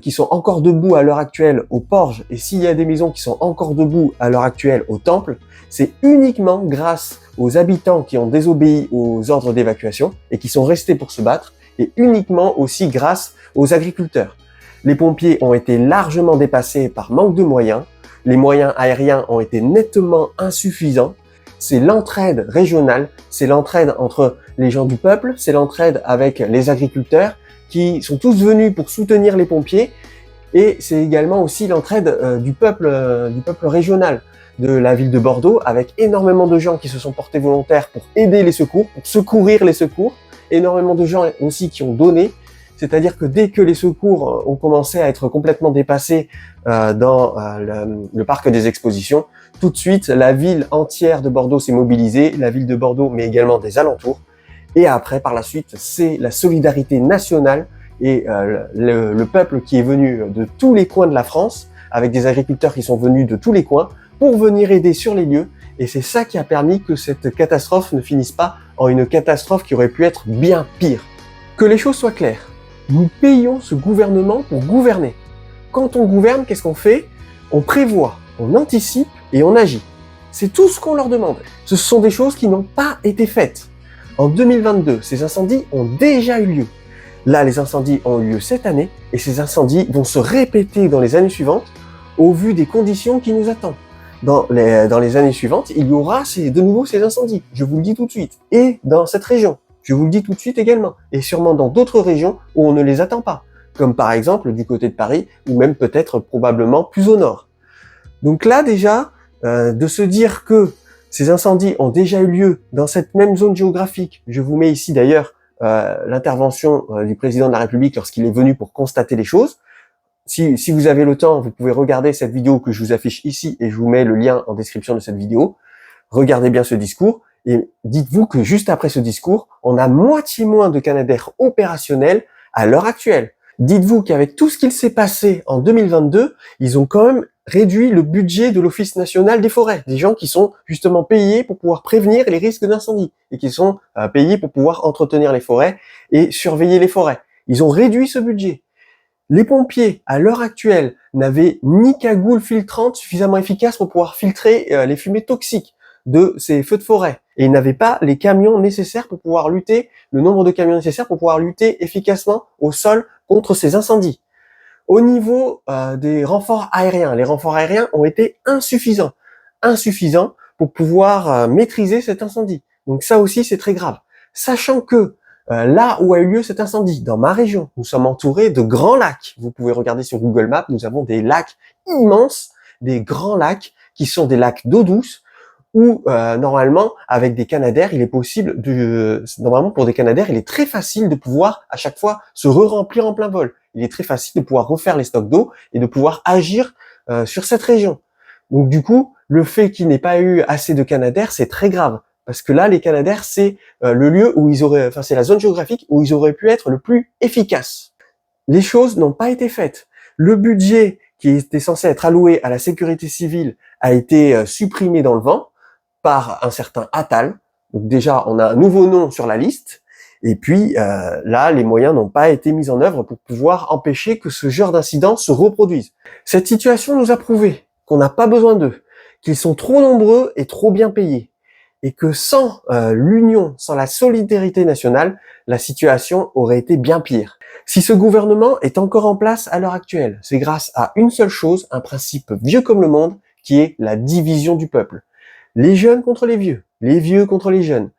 qui sont encore debout à l'heure actuelle au Porge, et s'il y a des maisons qui sont encore debout à l'heure actuelle au Temple, c'est uniquement grâce aux habitants qui ont désobéi aux ordres d'évacuation et qui sont restés pour se battre, et uniquement aussi grâce aux agriculteurs. Les pompiers ont été largement dépassés par manque de moyens, les moyens aériens ont été nettement insuffisants, c'est l'entraide régionale, c'est l'entraide entre les gens du peuple, c'est l'entraide avec les agriculteurs qui sont tous venus pour soutenir les pompiers, et c'est également aussi l'entraide du peuple régional de la ville de Bordeaux, avec énormément de gens qui se sont portés volontaires pour aider les secours, pour secourir les secours, énormément de gens aussi qui ont donné, c'est-à-dire que dès que les secours ont commencé à être complètement dépassés dans le parc des expositions, tout de suite, la ville entière de Bordeaux s'est mobilisée, la ville de Bordeaux, mais également des alentours. Et après, par la suite, c'est la solidarité nationale et le peuple qui est venu de tous les coins de la France, avec des agriculteurs qui sont venus de tous les coins, pour venir aider sur les lieux. Et c'est ça qui a permis que cette catastrophe ne finisse pas en une catastrophe qui aurait pu être bien pire. Que les choses soient claires. Nous payons ce gouvernement pour gouverner. Quand on gouverne, qu'est-ce qu'on fait? On prévoit, on anticipe et on agit. C'est tout ce qu'on leur demande. Ce sont des choses qui n'ont pas été faites. En 2022, ces incendies ont déjà eu lieu. Là, les incendies ont eu lieu cette année et ces incendies vont se répéter dans les années suivantes au vu des conditions qui nous attendent. Dans les années suivantes, il y aura de nouveau ces incendies. Je vous le dis tout de suite. Et dans cette région. Je vous le dis tout de suite également. Et sûrement dans d'autres régions où on ne les attend pas. Comme par exemple du côté de Paris ou même peut-être probablement plus au nord. Donc là déjà, de se dire que ces incendies ont déjà eu lieu dans cette même zone géographique. Je vous mets ici d'ailleurs l'intervention du président de la République lorsqu'il est venu pour constater les choses. Si vous avez le temps, vous pouvez regarder cette vidéo que je vous affiche ici et je vous mets le lien en description de cette vidéo. Regardez bien ce discours et dites-vous que juste après ce discours, on a moitié moins de Canadair opérationnels à l'heure actuelle. Dites-vous qu'avec tout ce qu'il s'est passé en 2022, ils ont quand même réduit le budget de l'Office national des forêts. Des gens qui sont justement payés pour pouvoir prévenir les risques d'incendie et qui sont payés pour pouvoir entretenir les forêts et surveiller les forêts. Ils ont réduit ce budget. Les pompiers, à l'heure actuelle, n'avaient ni cagoule filtrante suffisamment efficace pour pouvoir filtrer les fumées toxiques de ces feux de forêt. Et ils n'avaient pas les camions nécessaires pour pouvoir lutter, le nombre de camions nécessaires pour pouvoir lutter efficacement au sol contre ces incendies. Au niveau des renforts aériens, les renforts aériens ont été insuffisants pour pouvoir maîtriser cet incendie. Donc ça aussi, c'est très grave. Sachant que là où a eu lieu cet incendie, dans ma région, nous sommes entourés de grands lacs. Vous pouvez regarder sur Google Maps, nous avons des lacs immenses, des grands lacs qui sont des lacs d'eau douce où normalement, avec des Canadair, il est possible normalement pour des Canadair, il est très facile de pouvoir à chaque fois se re-remplir en plein vol. Il est très facile de pouvoir refaire les stocks d'eau et de pouvoir agir sur cette région. Donc du coup, le fait qu'il n'ait pas eu assez de Canadair, c'est très grave. Parce que là, les Canadair, c'est le lieu où c'est la zone géographique où ils auraient pu être le plus efficaces. Les choses n'ont pas été faites. Le budget qui était censé être alloué à la sécurité civile a été supprimé dans le vent par un certain Attal. Donc déjà, on a un nouveau nom sur la liste. Et puis là, les moyens n'ont pas été mis en œuvre pour pouvoir empêcher que ce genre d'incident se reproduise. Cette situation nous a prouvé qu'on n'a pas besoin d'eux, qu'ils sont trop nombreux et trop bien payés. Et que sans l'union, sans la solidarité nationale, la situation aurait été bien pire. Si ce gouvernement est encore en place à l'heure actuelle, c'est grâce à une seule chose, un principe vieux comme le monde, qui est la division du peuple. Les jeunes contre les vieux contre les jeunes,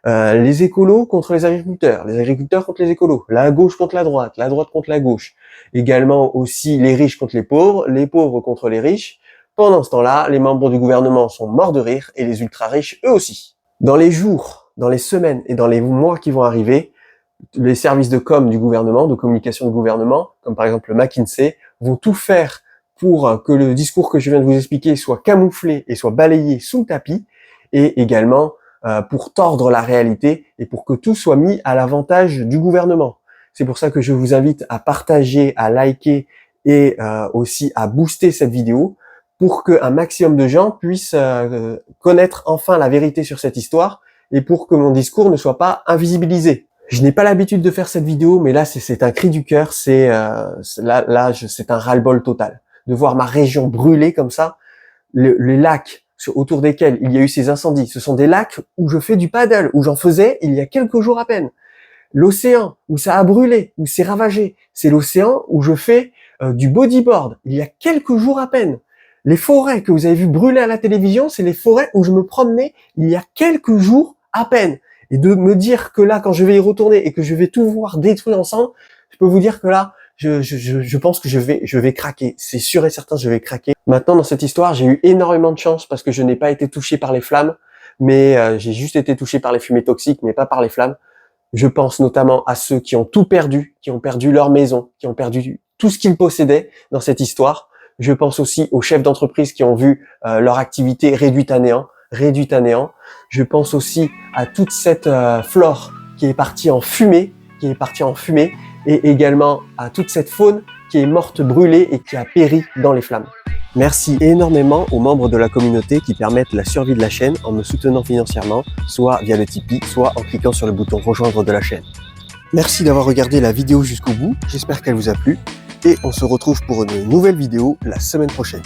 les écolos contre les agriculteurs contre les écolos, la gauche contre la droite contre la gauche. Également aussi les riches contre les pauvres contre les riches. Pendant ce temps-là, les membres du gouvernement sont morts de rire et les ultra-riches eux aussi. Dans les jours, dans les semaines et dans les mois qui vont arriver, les services de com du gouvernement, de communication du gouvernement, comme par exemple le McKinsey, vont tout faire pour que le discours que je viens de vous expliquer soit camouflé et soit balayé sous le tapis, et également pour tordre la réalité et pour que tout soit mis à l'avantage du gouvernement. C'est pour ça que je vous invite à partager, à liker et aussi à booster cette vidéo pour qu'un maximum de gens puissent connaître enfin la vérité sur cette histoire et pour que mon discours ne soit pas invisibilisé. Je n'ai pas l'habitude de faire cette vidéo, mais là c'est un cri du cœur, c'est un ras-le-bol total. De voir ma région brûler comme ça, les lacs autour desquels il y a eu ces incendies, ce sont des lacs où je fais du paddle, où j'en faisais il y a quelques jours à peine. L'océan où ça a brûlé, où c'est ravagé, c'est l'océan où je fais du bodyboard il y a quelques jours à peine. Les forêts que vous avez vu brûler à la télévision, c'est les forêts où je me promenais il y a quelques jours à peine. Et de me dire que là, quand je vais y retourner et que je vais tout voir détruit ensemble, je peux vous dire que là, je pense que je vais craquer. C'est sûr et certain, je vais craquer. Maintenant, dans cette histoire, j'ai eu énormément de chance parce que je n'ai pas été touché par les flammes, mais j'ai juste été touché par les fumées toxiques, mais pas par les flammes. Je pense notamment à ceux qui ont tout perdu, qui ont perdu leur maison, qui ont perdu tout ce qu'ils possédaient dans cette histoire. Je pense aussi aux chefs d'entreprise qui ont vu leur activité réduite à néant. Je pense aussi à toute cette flore qui est partie en fumée, et également à toute cette faune qui est morte brûlée et qui a péri dans les flammes. Merci énormément aux membres de la communauté qui permettent la survie de la chaîne en me soutenant financièrement, soit via le Tipeee, soit en cliquant sur le bouton rejoindre de la chaîne. Merci d'avoir regardé la vidéo jusqu'au bout, j'espère qu'elle vous a plu et on se retrouve pour une nouvelle vidéo la semaine prochaine.